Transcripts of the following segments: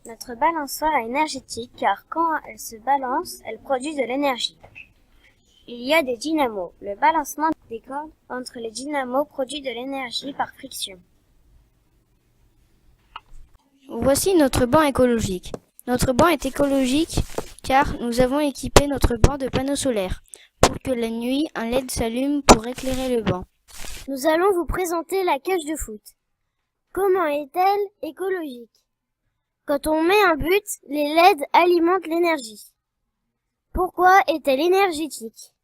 Notre balançoire est énergétique car quand elle se balance, elle produit de l'énergie. Il y a des dynamos. Le balancement des cordes entre les dynamos produit de l'énergie par friction. Voici notre banc écologique. Notre banc est écologique car nous avons équipé notre banc de panneaux solaires. Pour que la nuit, un LED s'allume pour éclairer le banc. Nous allons vous présenter la cage de foot. Comment est-elle écologique? Quand on met un but, les LED alimentent l'énergie. Pourquoi est-elle énergétique?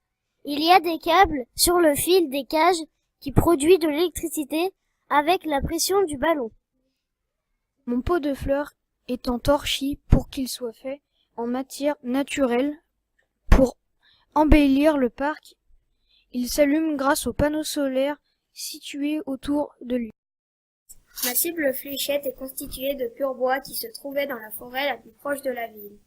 Il y a des câbles sur le fil des cages qui produisent de l'électricité avec la pression du ballon. Mon pot de fleurs est en torchis pour qu'il soit fait en matière naturelle pour embellir le parc. Il s'allume grâce aux panneaux solaires situés autour de lui. Ma cible fléchette est constituée de pur bois qui se trouvait dans la forêt la plus proche de la ville.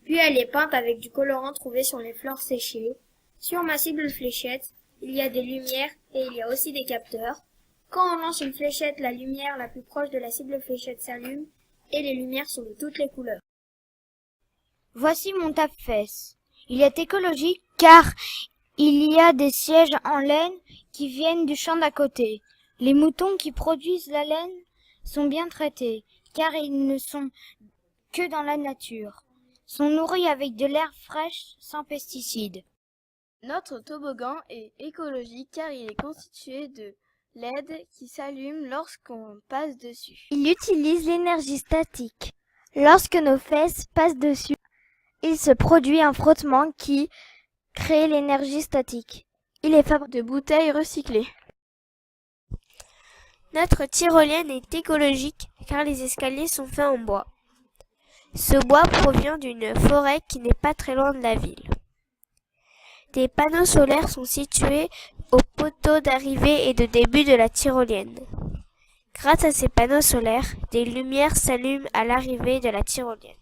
Puis elle est peinte avec du colorant trouvé sur les fleurs séchées. Sur ma cible fléchette, il y a des lumières et il y a aussi des capteurs. Quand on lance une fléchette, la lumière la plus proche de la cible fléchette s'allume et les lumières sont de toutes les couleurs. Voici mon tape-fesse. Il est écologique car il y a des sièges en laine qui viennent du champ d'à côté. Les moutons qui produisent la laine sont bien traités car ils ne sont que dans la nature. Sont nourris avec de l'herbe fraîche sans pesticides. Notre toboggan est écologique car il est constitué de LED qui s'allument lorsqu'on passe dessus. Il utilise l'énergie statique. Lorsque nos fesses passent dessus, il se produit un frottement qui crée l'énergie statique. Il est fabriqué de bouteilles recyclées. Notre tyrolienne est écologique car les escaliers sont faits en bois. Ce bois provient d'une forêt qui n'est pas très loin de la ville. Des panneaux solaires sont situés au poteau d'arrivée et de début de la tyrolienne. Grâce à ces panneaux solaires, des lumières s'allument à l'arrivée de la tyrolienne.